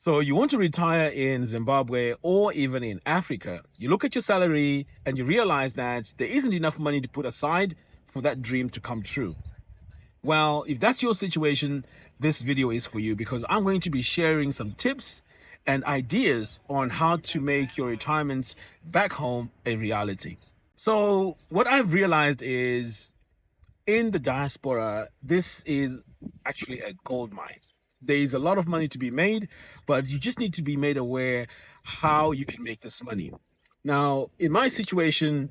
So you want to retire in Zimbabwe or even in Africa. You look at your salary and you realize that there isn't enough money to put aside for that dream to come true. Well, if that's your situation, this video is for you because I'm going to be sharing some tips and ideas on how to make your retirement back home a reality. So what I've realized is in the diaspora, this is actually a gold mine. There is a lot of money to be made, but you just need to be made aware how you can make this money. Now, in my situation,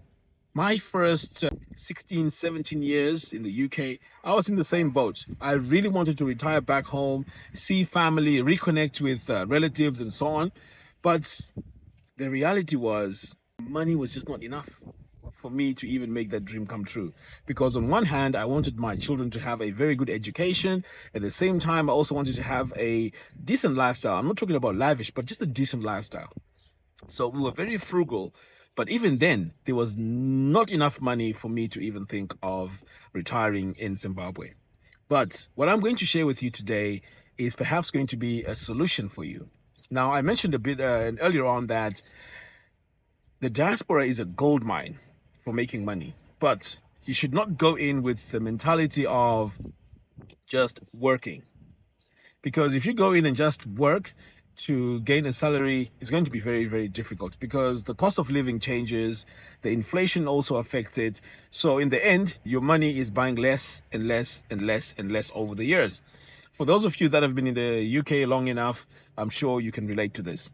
my first 16, 17 years in the UK, I was in the same boat. I really wanted to retire back home, see family, reconnect with relatives, and so on. But the reality was, money was just not enough for me to even make that dream come true. Because on one hand, I wanted my children to have a very good education. At the same time, I also wanted to have a decent lifestyle. I'm not talking about lavish, but just a decent lifestyle. So we were very frugal. But even then, there was not enough money for me to even think of retiring in Zimbabwe. But what I'm going to share with you today is perhaps going to be a solution for you. Now, I mentioned a bit earlier on that the diaspora is a gold mine for making money, but you should not go in with the mentality of just working. Because if you go in and just work to gain a salary, it's going to be very, very difficult because the cost of living changes, the inflation also affects it. So in the end, your money is buying less and less and less and less over the years. For those of you that have been in the UK long enough, I'm sure you can relate to this.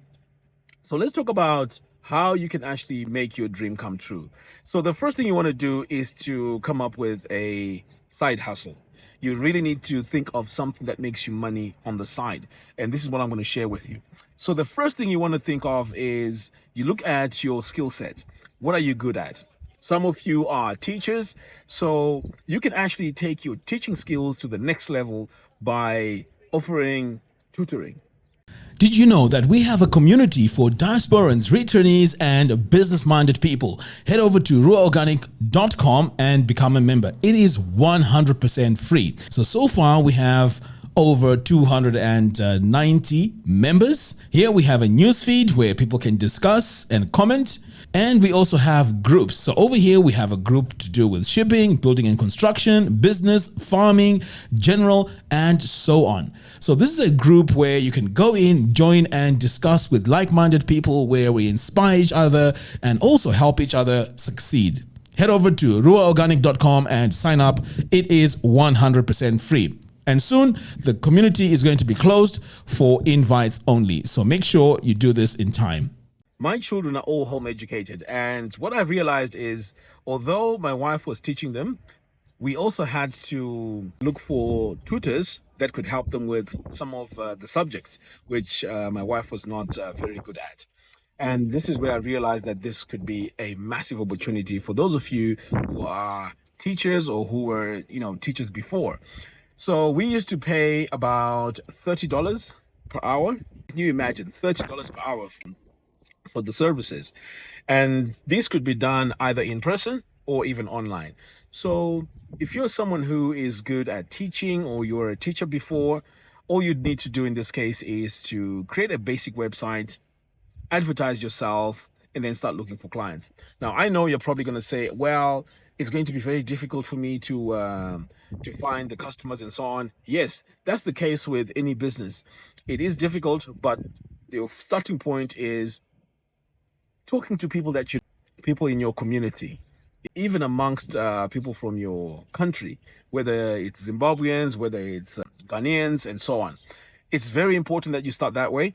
So let's talk about how you can actually make your dream come true. So the first thing you want to do is to come up with a side hustle. You really need to think of something that makes you money on the side. And this is what I'm going to share with you. So the first thing you want to think of is you look at your skill set. What are you good at? Some of you are teachers, so you can actually take your teaching skills to the next level by offering tutoring. Did you know that we have a community for diasporans, returnees, and business-minded people? Head over to ruaorganic.com and become a member. It is 100% free. So far we have over 290 members. Here we have a news feed where people can discuss and comment. And we also have groups. So over here, we have a group to do with shipping, building and construction, business, farming, general, and so on. So this is a group where you can go in, join, and discuss with like-minded people where we inspire each other and also help each other succeed. Head over to ruaorganic.com and sign up. It is 100% free. And soon the community is going to be closed for invites only. So make sure you do this in time. My children are all home educated, and what I've realized is although my wife was teaching them, we also had to look for tutors that could help them with some of the subjects which my wife was not very good at. And this is where I realized that this could be a massive opportunity for those of you who are teachers or who were, teachers before. So we used to pay about $30 per hour. Can you imagine $30 per hour for the services? And this could be done either in person or even online. So if you're someone who is good at teaching or you're a teacher before, all you'd need to do in this case is to create a basic website, advertise yourself, and then start looking for clients. Now, I know you're probably going to say, well, it's going to be very difficult for me to find the customers and so on. Yes, that's the case with any business. It is difficult, but the starting point is talking to people in your community, even amongst people from your country, whether it's Zimbabweans, whether it's Ghanaians, and so on. It's very important that you start that way,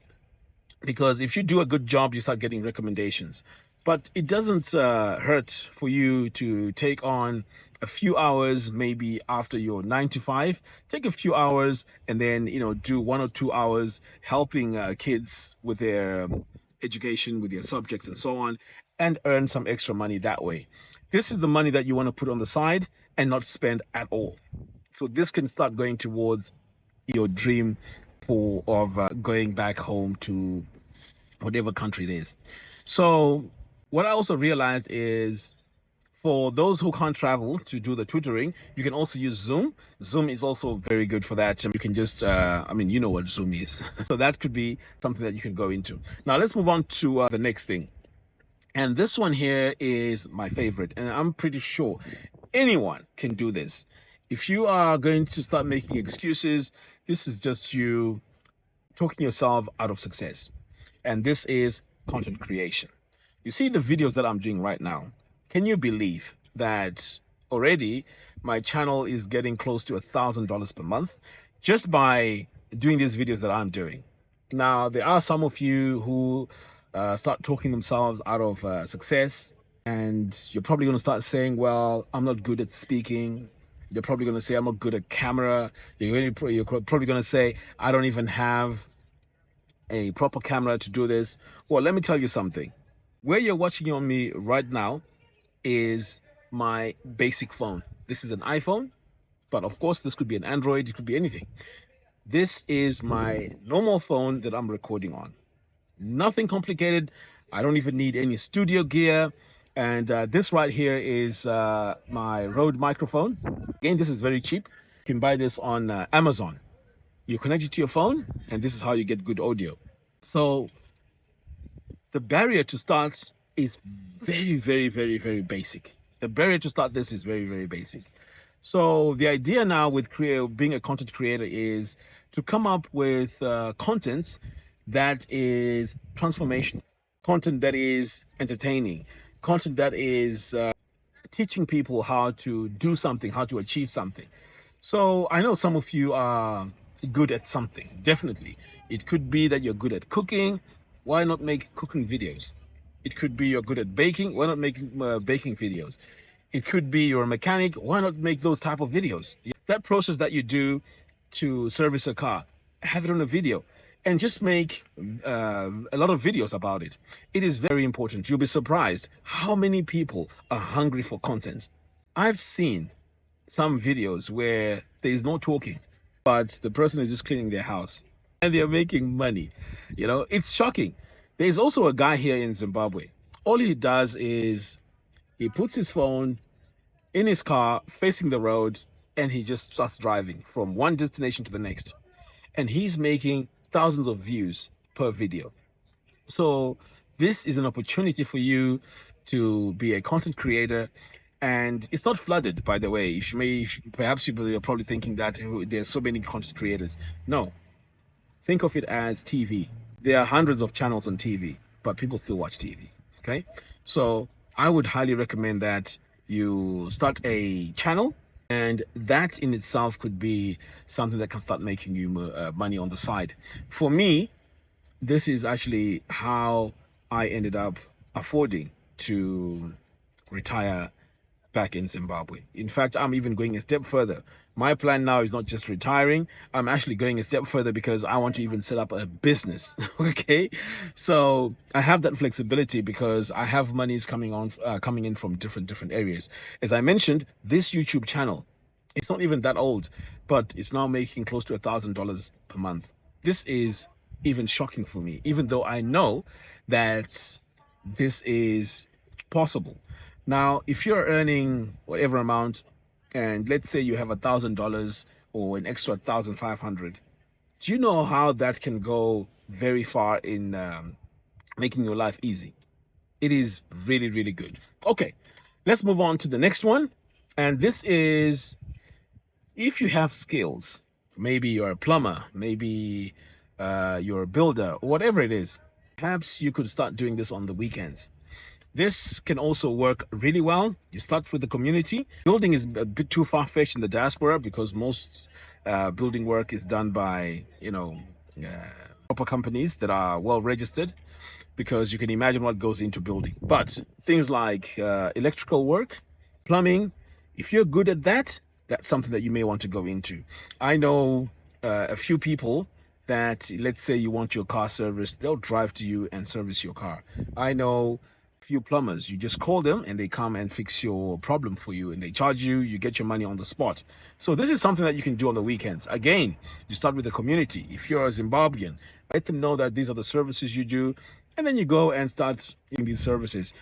because if you do a good job, you start getting recommendations. But it doesn't hurt for you to take on a few hours, maybe after your 9 to 5, take a few hours and then, do 1 or 2 hours helping kids with their education, with their subjects and so on, and earn some extra money that way. This is the money that you want to put on the side and not spend at all. So this can start going towards your dream of going back home to whatever country it is. So what I also realized is For those who can't travel to do the tutoring, you can also use Zoom. Zoom is also very good for that. You can just, I mean, you know what Zoom is. So that could be something that you can go into. Now, let's move on to the next thing. And this one here is my favorite. And I'm pretty sure anyone can do this. If you are going to start making excuses, this is just you talking yourself out of success. And this is content creation. You see the videos that I'm doing right now. Can you believe that already my channel is getting close to $1,000 per month just by doing these videos that I'm doing? Now, there are some of you who start talking themselves out of success, and you're probably going to start saying, well, I'm not good at speaking. You're probably going to say, I'm not good at camera. You're probably going to say, I don't even have a proper camera to do this. Well, let me tell you something. Where you're watching on me right now is my basic phone. This is an iPhone, but of course this could be an Android, it could be anything. This is my normal phone that I'm recording on. Nothing complicated. I don't even need any studio gear. And this right here is my Rode microphone. Again, this is very cheap. You can buy this on Amazon. You connect it to your phone, and this is how you get good audio. So the barrier to start is very, very, very, very basic. The barrier to start this is very, very basic. So the idea now with being a content creator is to come up with content that is transformational, content that is entertaining, content that is teaching people how to do something, how to achieve something. So I know some of you are good at something, definitely. It could be that you're good at cooking. Why not make cooking videos? It could be you're good at baking. Why not make baking videos? It could be you're a mechanic. Why not make those type of videos? That process that you do to service a car, have it on a video and just make a lot of videos about it. It is very important. You'll be surprised how many people are hungry for content. I've seen some videos where there is no talking, but the person is just cleaning their house and they're making money. You know, it's shocking. There's also a guy here in Zimbabwe. All he does is he puts his phone in his car facing the road and he just starts driving from one destination to the next. And he's making thousands of views per video. So this is an opportunity for you to be a content creator. And it's not flooded, by the way. Perhaps you're probably thinking that there's so many content creators. No, think of it as TV. There are hundreds of channels on TV, but people still watch TV. Okay, so I would highly recommend that you start a channel, and that in itself could be something that can start making you money on the side. For me, this is actually how I ended up affording to retire back in Zimbabwe. In fact, I'm even going a step further. My plan now is not just retiring. I'm actually going a step further because I want to even set up a business. Okay, so I have that flexibility because I have monies coming in from different areas. As I mentioned, this YouTube channel, it's not even that old, but it's now making close to $1,000 per month. This is even shocking for me, even though I know that this is possible. Now, if you're earning whatever amount, and let's say you have $1,000 or an extra 1,500, do you know how that can go very far in making your life easy? It is really, really good. Okay, let's move on to the next one. And this is, if you have skills, maybe you're a plumber, maybe you're a builder, or whatever it is, perhaps you could start doing this on the weekends. This can also work really well. You start with the community. Building is a bit too far-fetched in the diaspora because most building work is done by, proper companies that are well registered, because you can imagine what goes into building. But things like electrical work, plumbing, if you're good at that, that's something that you may want to go into. I know a few people that, let's say you want your car serviced, they'll drive to you and service your car. I know few plumbers, you just call them and they come and fix your problem for you, and they charge you, you get your money on the spot. So this is something that you can do on the weekends. Again, you start with the community. If you're a Zimbabwean, let them know that these are the services you do, and then you go and start in these services.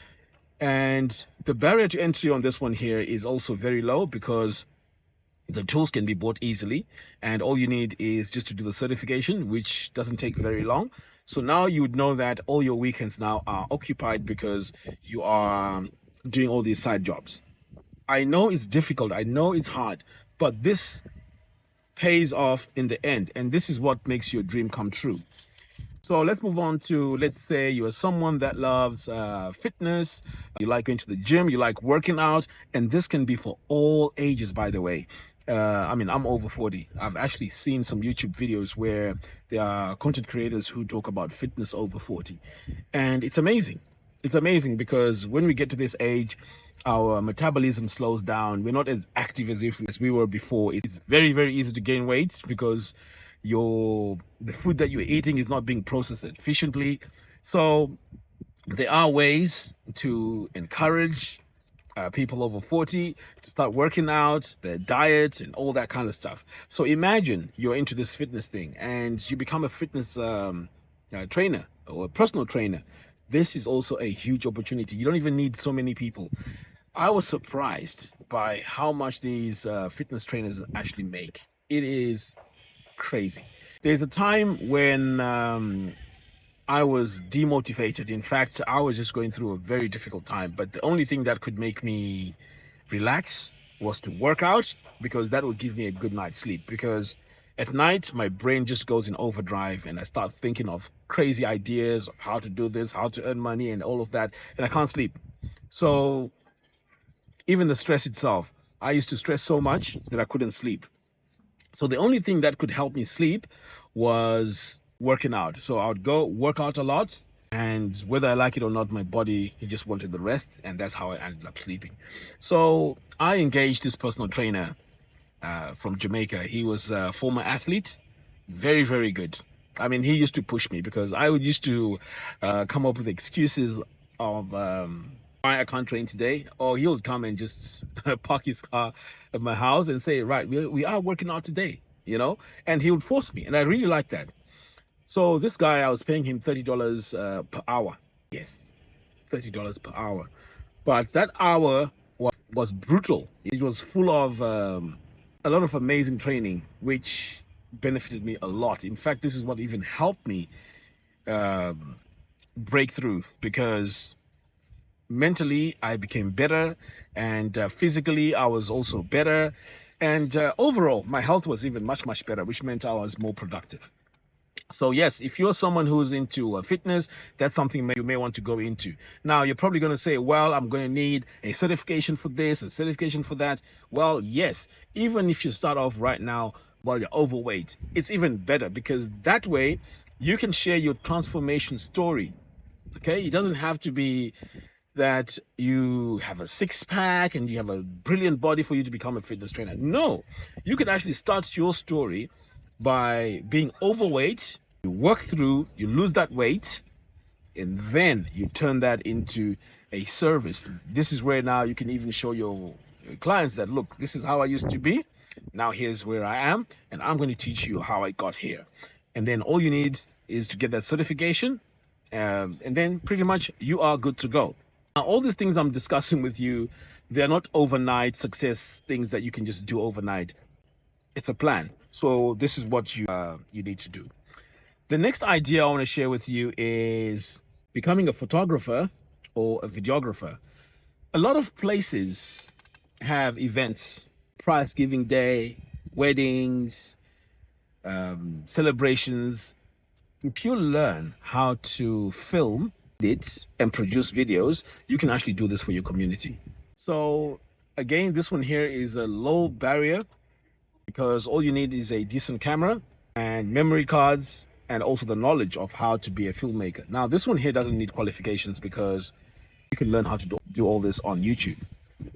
And the barrier to entry on this one here is also very low because the tools can be bought easily, and all you need is just to do the certification, which doesn't take very long. So now you would know that all your weekends now are occupied because you are doing all these side jobs. I know it's difficult, I know it's hard, but this pays off in the end, and this is what makes your dream come true. So let's move on to, let's say you're someone that loves fitness, you like going to the gym, you like working out, and this can be for all ages, by the way. I mean, I'm over 40. I've actually seen some YouTube videos where there are content creators who talk about fitness over 40. And it's amazing. It's amazing because when we get to this age, our metabolism slows down. We're not as active as we were before. It's very, very easy to gain weight because the food that you're eating is not being processed efficiently. So there are ways to encourage people over 40 to start working out, their diet, and all that kind of stuff. So imagine you're into this fitness thing and you become a fitness trainer or a personal trainer. This is also a huge opportunity. You don't even need so many people. I was surprised by how much these fitness trainers actually make. It is crazy. There's a time when I was demotivated. In fact, I was just going through a very difficult time. But the only thing that could make me relax was to work out because that would give me a good night's sleep. Because at night, my brain just goes in overdrive and I start thinking of crazy ideas of how to do this, how to earn money, and all of that. And I can't sleep. So even the stress itself, I used to stress so much that I couldn't sleep. So the only thing that could help me sleep was working out. So I would go work out a lot, and whether I like it or not, my body it just wanted the rest, and that's how I ended up sleeping. So I engaged this personal trainer from Jamaica. He was a former athlete, very, very good. I mean, he used to push me because I would used to come up with excuses of why I can't train today, or he'll come and just park his car at my house and say, right, we are working out today, and he would force me. And I really like that. So this guy, I was paying him $30 per hour. Yes, $30 per hour. But that hour was brutal. It was full of a lot of amazing training, which benefited me a lot. In fact, this is what even helped me break through because mentally I became better, and physically I was also better, and overall my health was even much better, which meant I was more productive. So yes, if you're someone who's into fitness, that's something you may want to go into. Now you're probably going to say, well, I'm going to need a certification for this, a certification for that. Well, yes, even if you start off right now while you're overweight, it's even better because that way you can share your transformation story. Okay, it doesn't have to be that you have a six-pack and you have a brilliant body for you to become a fitness trainer. No, you can actually start your story by being overweight. You work through, you lose that weight, and then you turn that into a service. This is where now you can even show your clients that, look, this is how I used to be. Now here's where I am, and I'm going to teach you how I got here. And then all you need is to get that certification, and then pretty much you are good to go. Now, all these things I'm discussing with you, they're not overnight success things that you can just do overnight. It's a plan. So this is what you need to do. The next idea I want to share with you is becoming a photographer or a videographer. A lot of places have events, prize giving day, weddings, celebrations. If you learn how to film it and produce videos, you can actually do this for your community. So again, this one here is a low barrier because all you need is a decent camera and memory cards and also the knowledge of how to be a filmmaker. Now, this one here doesn't need qualifications because you can learn how to do all this on YouTube.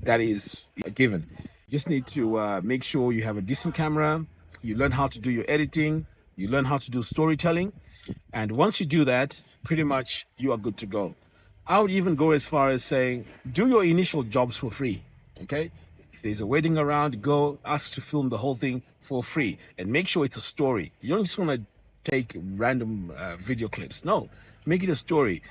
That is a given. You just need to make sure you have a decent camera, you learn how to do your editing, you learn how to do storytelling, and once you do that, pretty much you are good to go. I would even go as far as saying, do your initial jobs for free, okay? If there's a wedding around, go ask to film the whole thing for free and make sure it's a story. You don't just want to take random video clips. No, make it a story.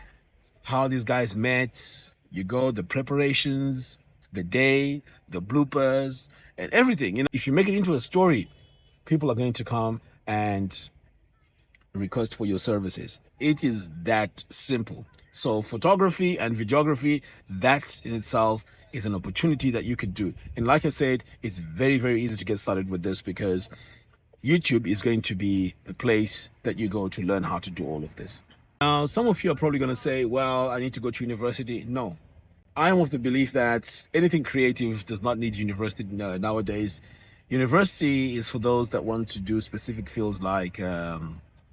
How these guys met, You go, the preparations, the day, the bloopers, and everything. If you make it into a story, people are going to come and request for your services. It is that simple. So photography and videography, that in itself is an opportunity that you could do. And like I said, it's very, very easy to get started with this because YouTube is going to be the place that you go to learn how to do all of this. Now, some of you are probably going to say, well, I need to go to university. No, I am of the belief that anything creative does not need university nowadays. University is for those that want to do specific fields like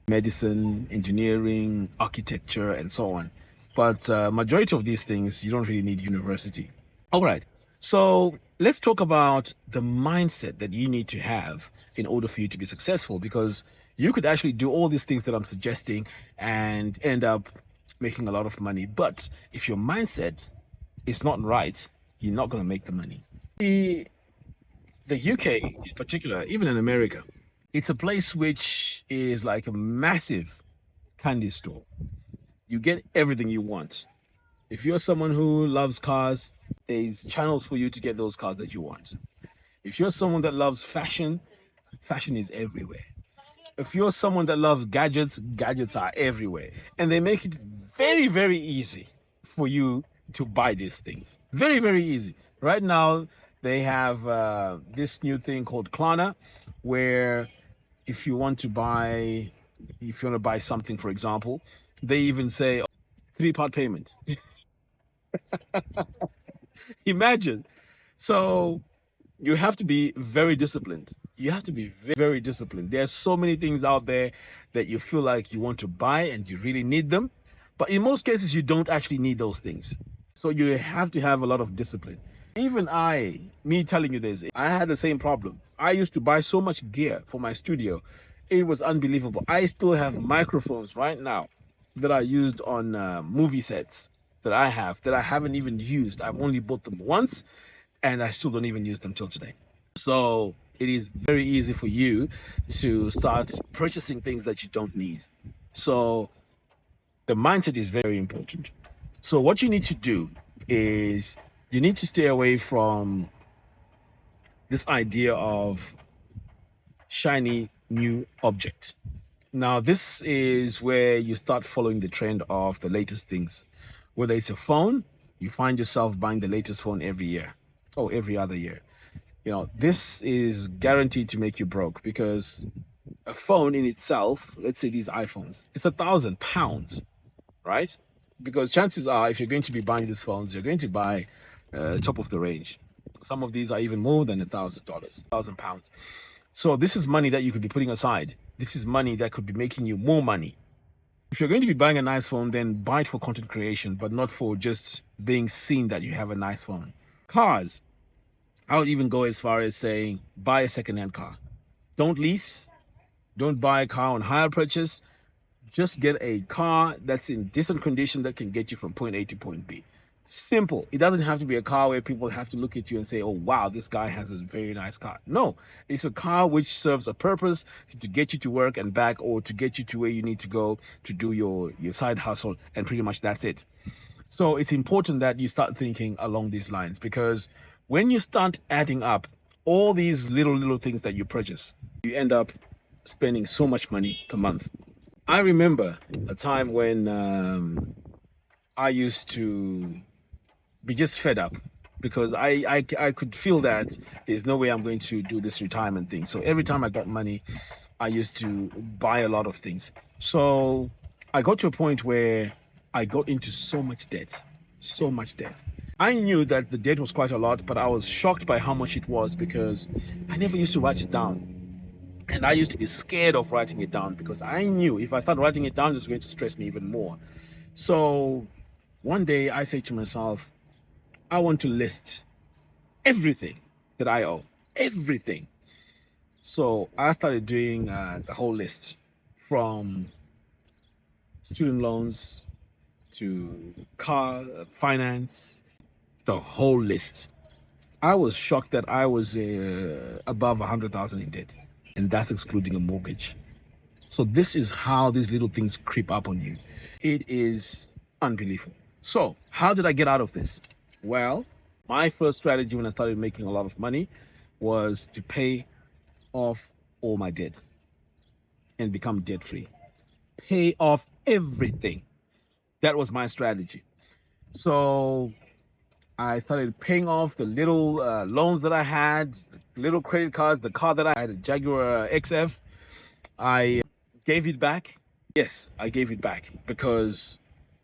medicine, engineering, architecture, and so on. But majority of these things, you don't really need university. All right. So let's talk about the mindset that you need to have in order for you to be successful, because you could actually do all these things that I'm suggesting and end up making a lot of money. But if your mindset is not right, you're not going to make the money. The UK in particular, even in America, it's a place which is like a massive candy store. You get everything you want. If you're someone who loves cars, there's channels for you to get those cars that you want. If you're someone that loves fashion, fashion is everywhere. If you're someone that loves gadgets, gadgets are everywhere. And they make it very, very easy for you to buy these things. Very, very easy. Right now, they have this new thing called Klarna, where if you want to buy something, for example, they even say 3-part payment. Imagine. So you have to be very disciplined. You have to be very disciplined. There's so many things out there that you feel like you want to buy and you really need them. But in most cases, you don't actually need those things. So you have to have a lot of discipline. Even me telling you this, I had the same problem. I used to buy so much gear for my studio. It was unbelievable. I still have microphones right now that I used on movie sets that I haven't even used. I've only bought them once and I still don't even use them till today. So it is very easy for you to start purchasing things that you don't need. So the mindset is very important. So what you need to do is you need to stay away from this idea of shiny new object. Now, this is where you start following the trend of the latest things. Whether it's a phone, you find yourself buying the latest phone every year or every other year. This is guaranteed to make you broke because a phone in itself, let's say these iPhones, it's £1,000, right? Because chances are, if you're going to be buying these phones, you're going to buy top of the range. Some of these are even more than $1,000, £1,000. So this is money that you could be putting aside. This is money that could be making you more money. If you're going to be buying a nice phone, then buy it for content creation, but not for just being seen that you have a nice phone. Cars, I would even go as far as saying, buy a second-hand car. Don't lease. Don't buy a car on hire purchase. Just get a car that's in decent condition that can get you from point A to point B. Simple. It doesn't have to be a car where people have to look at you and say, oh, wow, this guy has a very nice car. No, it's a car which serves a purpose to get you to work and back, or to get you to where you need to go to do your side hustle. And pretty much that's it. So it's important that you start thinking along these lines, because when you start adding up all these little things that you purchase, you end up spending so much money per month. I remember a time when I used to be just fed up because I could feel that there's no way I'm going to do this retirement thing. So every time I got money, I used to buy a lot of things. So I got to a point where I got into so much debt. I knew that the debt was quite a lot, but I was shocked by how much it was because I never used to write it down. And I used to be scared of writing it down because I knew if I start writing it down, it's going to stress me even more. So one day I said to myself, I want to list everything that I owe, everything. So I started doing the whole list, from student loans to car finance, the whole list. I was shocked that I was above 100,000 in debt, and that's excluding a mortgage. So this is how these little things creep up on you. It is unbelievable. So, how did I get out of this? Well, my first strategy when I started making a lot of money was to pay off all my debt and become debt free. Pay off everything. That was my strategy. So, I started paying off the little loans that I had, little credit cards, the car that I had, a Jaguar XF. I gave it back. Yes, I gave it back because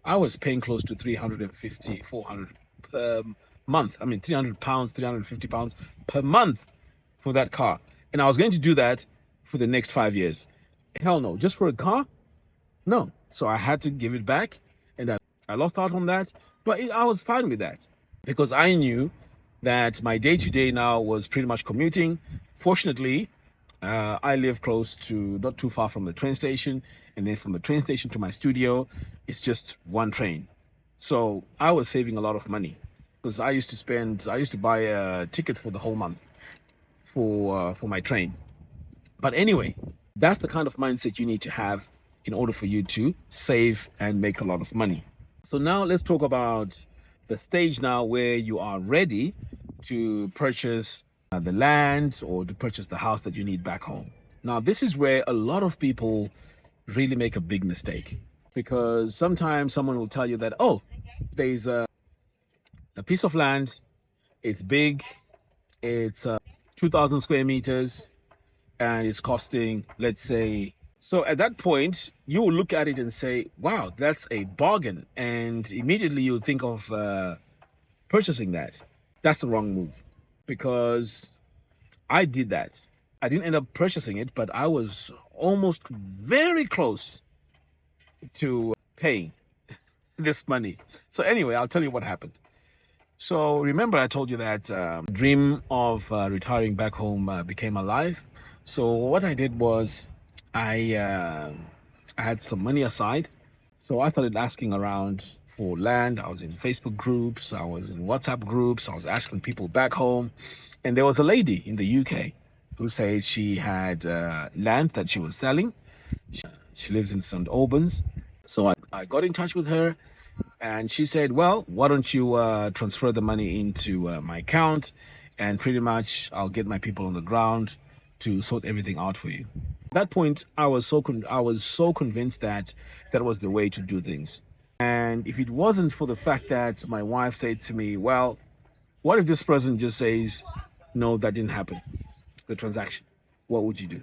I was paying close to 350, 400 per month. I mean, 300 pounds, 350 pounds per month for that car. And I was going to do that for the next 5 years. Hell no, just for a car? No. So I had to give it back, and I lost out on that, but I was fine with that because I knew that my day-to-day now was pretty much commuting. Fortunately, I live close to, not too far from the train station, and then from the train station to my studio, it's just one train. So I was saving a lot of money because I used to buy a ticket for the whole month for my train. But anyway, that's the kind of mindset you need to have in order for you to save and make a lot of money. So now let's talk about the stage now where you are ready to purchase the land or to purchase the house that you need back home. Now, this is where a lot of people really make a big mistake, because sometimes someone will tell you that, oh, there's a piece of land, it's big, it's 2,000 square meters, and it's costing, let's say, so at that point, you will look at it and say, wow, that's a bargain. And immediately you'll think of purchasing that. That's the wrong move, because I did that. I didn't end up purchasing it, but I was almost very close to paying this money. So anyway, I'll tell you what happened. So remember, I told you that dream of retiring back home became alive. So what I did was I had some money aside. So I started asking around for land. I was in Facebook groups, I was in WhatsApp groups, I was asking people back home. And there was a lady in the UK who said she had land that she was selling. She lives in St. Albans. So I got in touch with her, and she said, well, why don't you transfer the money into my account, and pretty much I'll get my people on the ground to sort everything out for you. At that point, I was so convinced that that was the way to do things. And if it wasn't for the fact that my wife said to me, well, what if this person just says, no, that didn't happen, the transaction, what would you do?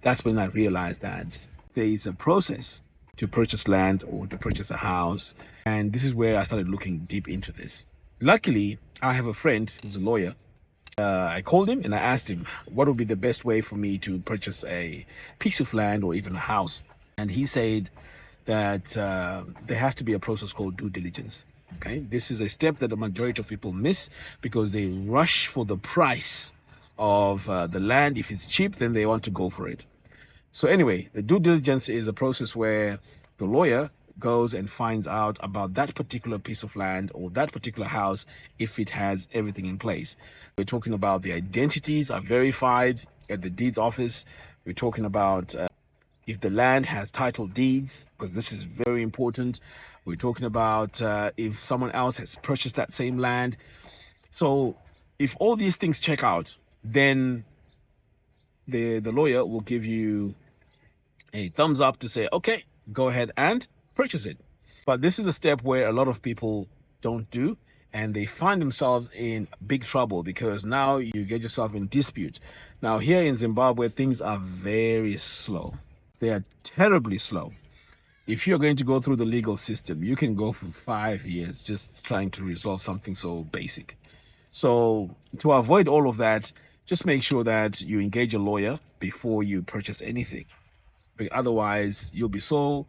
That's when I realized that there is a process to purchase land or to purchase a house. And this is where I started looking deep into this. Luckily, I have a friend who's a lawyer. I called him and I asked him what would be the best way for me to purchase a piece of land or even a house. And he said that there has to be a process called due diligence. Okay, this is a step that the majority of people miss because they rush for the price of the land. If it's cheap, then they want to go for it. So anyway, the due diligence is a process where the lawyer goes and finds out about that particular piece of land or that particular house if it has everything in place. We're talking about the identities are verified at the deeds office. We're talking about if the land has title deeds, because this is very important. We're talking about if someone else has purchased that same land. So if all these things check out, then the lawyer will give you a thumbs up to say, okay, go ahead and purchase it. But this is a step where a lot of people don't do, and they find themselves in big trouble because now you get yourself in dispute. Now here in Zimbabwe, things are very slow. They are terribly slow. If you're going to go through the legal system, you can go for 5 years just trying to resolve something so basic. So to avoid all of that, just make sure that you engage a lawyer before you purchase anything. But otherwise, you'll be so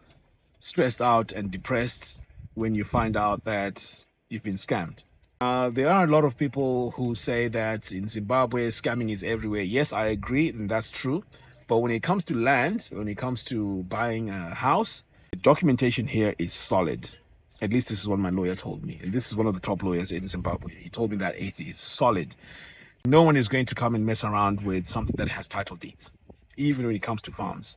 stressed out and depressed when you find out that you've been scammed. There are a lot of people who say that in Zimbabwe, scamming is everywhere. Yes, I agree, and that's true. But when it comes to land, when it comes to buying a house, the documentation here is solid. At least this is what my lawyer told me. And this is one of the top lawyers in Zimbabwe. He told me that it is solid. No one is going to come and mess around with something that has title deeds, even when it comes to farms.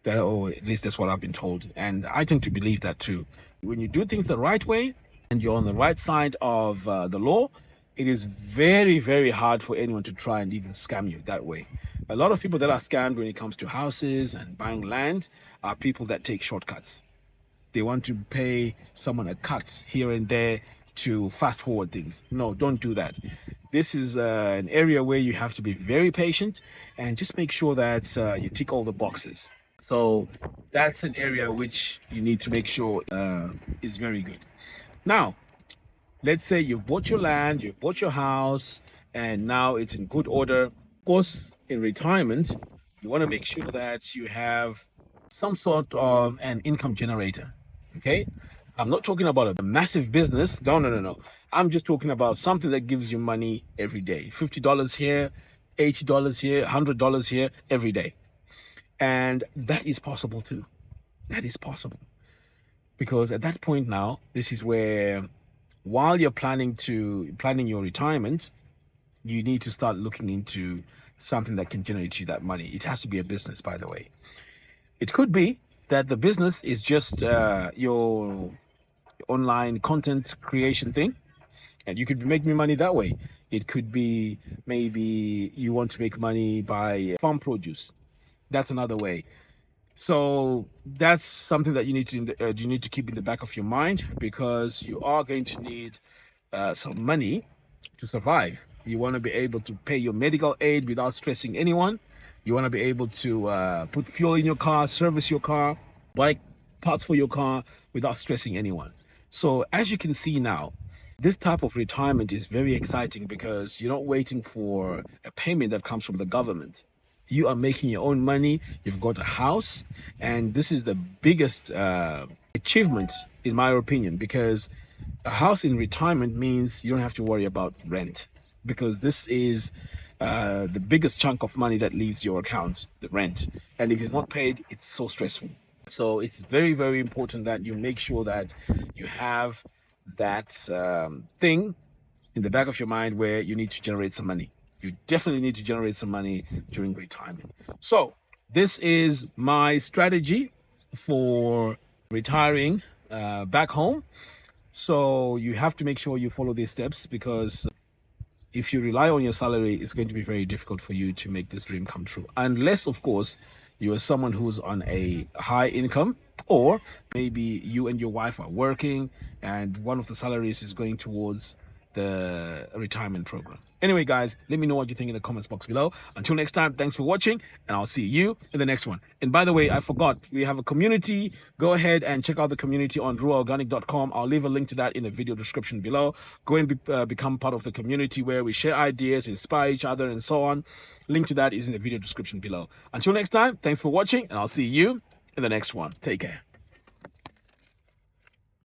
Or at least that's what I've been told. And I tend to believe that too. When you do things the right way, and you're on the right side of the law, it is very, very hard for anyone to try and even scam you that way. A lot of people that are scammed when it comes to houses and buying land are people that take shortcuts. They want to pay someone a cut here and there to fast forward things. No, don't do that. This is an area where you have to be very patient and just make sure that you tick all the boxes. So that's an area which you need to make sure is very good. Now, let's say you've bought your land, you've bought your house, and now it's in good order. Of course, in retirement, you want to make sure that you have some sort of an income generator. Okay, I'm not talking about a massive business. No. I'm just talking about something that gives you money every day. $50 here, $80 here, $100 here every day. And that is possible too. That is possible. Because at that point now, this is where, while you're planning your retirement, you need to start looking into something that can generate you that money. It has to be a business, by the way. It could be that the business is just your online content creation thing, and you could be making money that way. It could be maybe you want to make money by farm produce. That's another way. So that's something that you need to keep in the back of your mind, because you are going to need some money to survive. You want to be able to pay your medical aid without stressing anyone. You want to be able to put fuel in your car, service your car, buy parts for your car without stressing anyone. So as you can see now, this type of retirement is very exciting because you're not waiting for a payment that comes from the government. You are making your own money. You've got a house, and this is the biggest achievement, in my opinion, because a house in retirement means you don't have to worry about rent, because this is the biggest chunk of money that leaves your account, the rent. And if it's not paid, it's so stressful. So it's very, very important that you make sure that you have that thing in the back of your mind where you need to generate some money. You definitely need to generate some money during retirement. So this is my strategy for retiring back home. So you have to make sure you follow these steps, because if you rely on your salary, it's going to be very difficult for you to make this dream come true. Unless, of course, you are someone who's on a high income, or maybe you and your wife are working and one of the salaries is going towards the retirement program. Anyway, guys, let me know what you think in the comments box below. Until next time, thanks for watching, and I'll see you in the next one. And by the way, I forgot, we have a community. Go ahead and check out the community on ruaorganic.com. I'll leave a link to that in the video description below. Go and become part of the community where we share ideas, inspire each other, and so on. Link to that is in the video description below. Until next time, thanks for watching, and I'll see you in the next one. Take care.